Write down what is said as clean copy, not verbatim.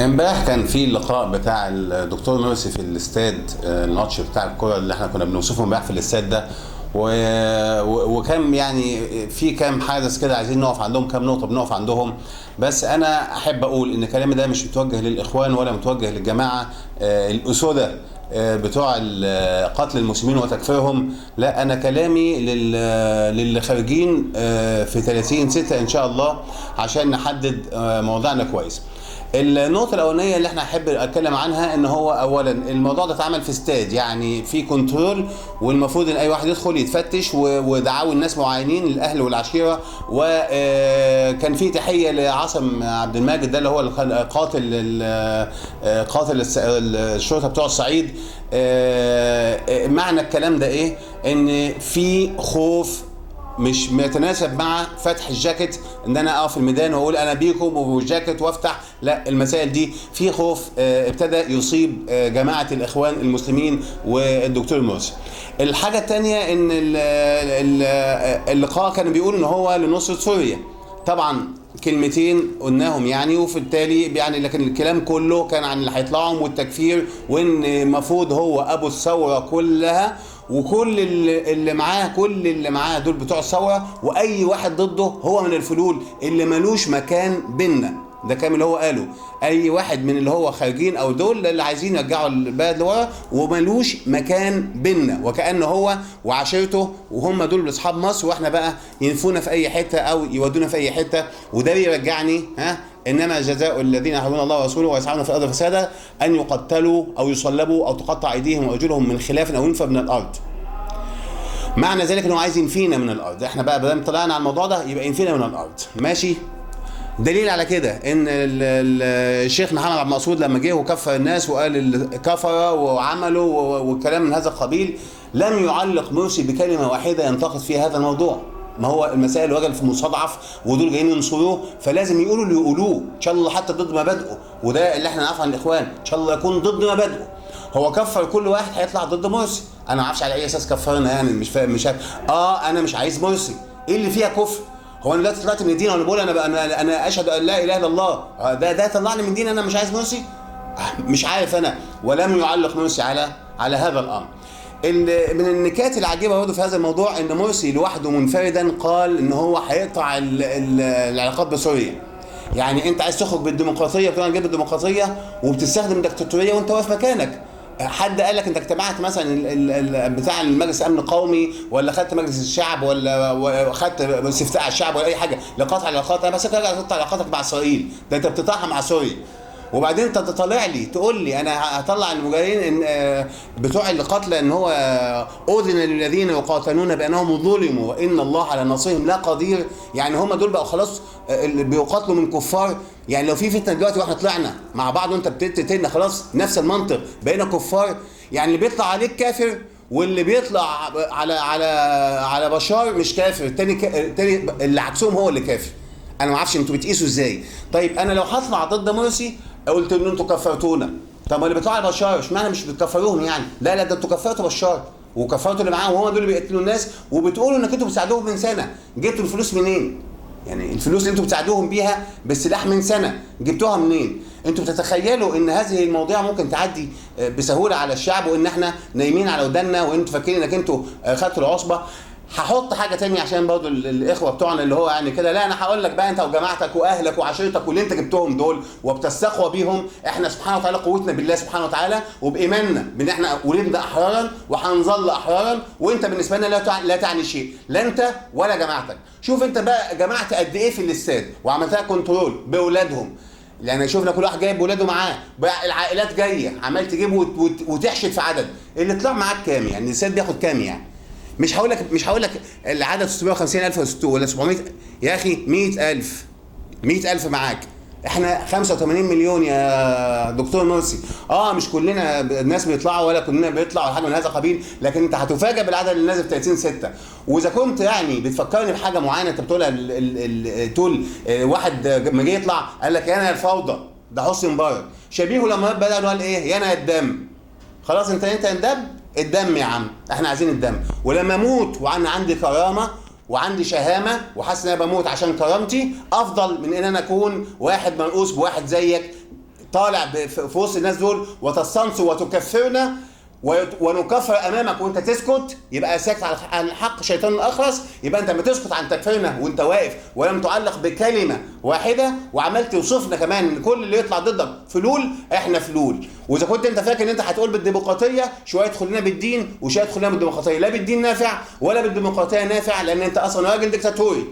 امبارح كان في اللقاء بتاع الدكتور مرسي في الاستاد، الماتش بتاع الكرة اللي احنا كنا بنوصفه امبارح في الاستاد ده. وكان يعني في كام حدث كده عايزين نقف عندهم، كام نقطة بنقف عندهم. بس انا احب اقول ان كلامي ده مش متوجه للاخوان ولا متوجه للجماعة الاسودة بتوع قتل المسلمين وتكفيرهم. لا، انا كلامي للي خارجين في 30/6 ان شاء الله عشان نحدد موضوعنا كويس. النقطة الأولانية اللي احنا أحب أتكلم عنها إن هو أولاً الموضوع ده اتعمل في استاد، يعني في كنترول، والمفروض إن أي واحد يدخل يتفتش، ودعاوى الناس معينين الأهل والعشيرة. وكان في تحية لعاصم عبد الماجد ده اللي هو قاتل الشرطة بتوع الصعيد. معنى الكلام ده إيه؟ إن في خوف مش متناسب مع فتح الجاكيت، ان انا اقف في الميدان واقول انا بيكم والجاكيت وافتح. لا، المسائل دي في خوف ابتدى يصيب جماعه الاخوان المسلمين والدكتور مرسي. الحاجه الثانيه ان اللقاء كانوا بيقولوا ان هو لنصره سوريا. طبعا كلمتين قلناهم يعني، وفي التالي يعني، لكن الكلام كله كان عن اللي هيطلعهم والتكفير، وان المفروض هو ابو الثوره كلها، وكل اللي معاه دول بتوع الثوره، واي واحد ضده هو من الفلول اللي ملوش مكان بينا. ده كامل اللي هو قاله، اي واحد من اللي هو خارجين او دول اللي عايزين يرجعوا البلد لورا وملوش مكان بينا، وكأنه هو وعشيرته وهم دول اصحاب مصر، واحنا بقى ينفونا في اي حته او يودونا في اي حته. وده بيرجعني انما جزاء الذين يحاربون الله ورسوله ويسعون في الارض فسادا ان يقتلوا او يصلبوا او تقطع ايديهم وارجلهم من خلاف او ينفوا من الارض. معنى ذلك انه عايز ينفينا من الارض. احنا بقى بدل طلعنا على الموضوع ده يبقى ينفينا من الارض، ماشي. دليل على كده ان الشيخ محمد عبد المقصود لما جه وكفر الناس وقال كفر وعملوا والكلام من هذا القبيل، لم يعلق مرسي بكلمه واحده ينتقد فيها هذا الموضوع. ما هو المسائل وجل في مستضعف ودول جايين ينصروه، فلازم يقولوا اللي يقولوه ان شاء الله حتى ضد مبادئه، وده اللي احنا نعرف عن الاخوان ان شاء الله يكون ضد مبادئه. هو كفر كل واحد هيطلع ضد مرسي. انا ما اعرفش على اي اساس كفرنا، يعني مش فاهم. انا مش عايز مرسي. ايه اللي فيها كفر؟ هو انا دلوقتي طلعت من الدين وانا بقول انا اشهد ان لا اله الا الله، ده طلعني من الدين؟ انا مش عايز مرسي؟ مش عارف انا. ولم يعلق مرسي على هذا الامر. من النكات العجيبه برضه في هذا الموضوع ان مرسي لوحده منفردا قال ان هو هيقطع العلاقات بسوريا. يعني انت عايز تخرج بالديمقراطيه، بتقول انا جايب الديمقراطيه وبتستخدم الدكتاتوريه وانت واقف مكانك. حد قال لك انت اجتمعت مثلا بتاع المجلس امن قومي، ولا خدت مجلس الشعب، ولا خدت استفتاء الشعب، ولا اي حاجه لقطع العلاقات؟ انا بس تقطع علاقاتك مع اسرائيل، ده انت بتقطعها مع سوريا. وبعدين انت تطلع لي تقول لي انا هطلع المجاهدين بتوع القتلى ان هو اذن للذين يقاتلون بانهم ظلموا وان الله على نصرهم لا قدير. يعني هم دول بقوا خلاص بيقاتلوا من كفار. يعني لو في فتنه دلوقتي واحنا طلعنا مع بعض وانت بتقتلنا، خلاص نفس المنطق، بقينا كفار. يعني اللي بيطلع عليك كافر، واللي بيطلع على بشار مش كافر. التاني اللي عكسهم هو اللي كافر. انا ما اعرفش انتوا بتقيسوا ازاي. طيب انا لو هطلع ضد مرسي قلت ان انتوا كفرتونا، طب اللي بيطلعوا على بشار اشمعنى مش بتكفروهم يعني؟ لا ده انتوا كفرتوا بشار وكفرتوا اللي معاهم، وهم دول اللي بيقتلوا الناس، وبتقولوا انك انتوا بتساعدوهم من سنه. جبتوا الفلوس منين؟ يعني الفلوس اللي انتوا بتساعدوهم بيها بالسلاح من سنه جبتوها منين؟ انتوا بتتخيلوا ان هذه المواضيع ممكن تعدي بسهوله على الشعب، وان احنا نايمين على ودنا، وانتوا فاكرين انك انتوا خدتوا العصبه؟ هحط حاجه تانية عشان برضه الاخوه بتوعنا اللي هو يعني كده، لا انا هقول لك بقى انت وجماعتك واهلك وعشيرتك واللي انت جبتهم دول وبتستقوى بيهم، احنا سبحانه وتعالى قوتنا بالله سبحانه وتعالى وبايماننا بان احنا ولدنا احرارا وهنظل احرارا، وانت بالنسبه لنا لا تعني شيء، لا انت ولا جماعتك. شوف انت بقى جمعت قد ايه في الاستاد وعملتها كنترول باولادهم. يعني شفنا كل واحد جايب ولاده معاه، بقى العائلات جايه عمال تجيب وتحشد في عدد. اللي طلع معاك كام يعني؟ الاستاد بياخد كام يعني؟ مش هقول لك العدد 650,000 ولا 700 يا اخي، 100,000 معاك. احنا 85 مليون يا دكتور مرسي. مش كلنا الناس بيطلعوا ولا كلنا بيطلعوا ولا حاجه من هذا القبيل، لكن انت هتفاجئ بالعدد اللي نازل 30/6. واذا كنت يعني بتفكرني بحاجه معينه انت بتقولها، تقول واحد لما جه يطلع قال لك يانا الفوضى، ده حسني مبارك شبيهه لما بدأ قال ايه؟ يانا الدم. خلاص انت الدم يا عم، احنا عايزين الدم. ولما اموت وانا عندي كرامه وعندي شهامه وحاسس ان انا بموت عشان كرامتي، افضل من ان انا اكون واحد مرؤوس بواحد زيك طالع في وسط الناس دول وتستنصر وتكفرنا ونكفر امامك وانت تسكت، يبقى ساكت عن الحق شيطان اخرس. يبقى انت لما تسكت عن تكفيرنا وانت واقف ولم تعلق بكلمه واحده وعمال توصفنا كمان ان كل اللي يطلع ضدك فلول، احنا فلول. واذا كنت انت فاكر ان انت هتقول بالديمقراطيه شويه يدخل لنا بالدين وشويه يدخل لنا بالديمقراطيه، لا بالدين نافع ولا بالديمقراطيه نافع، لان انت اصلا راجل ديكتاتوري.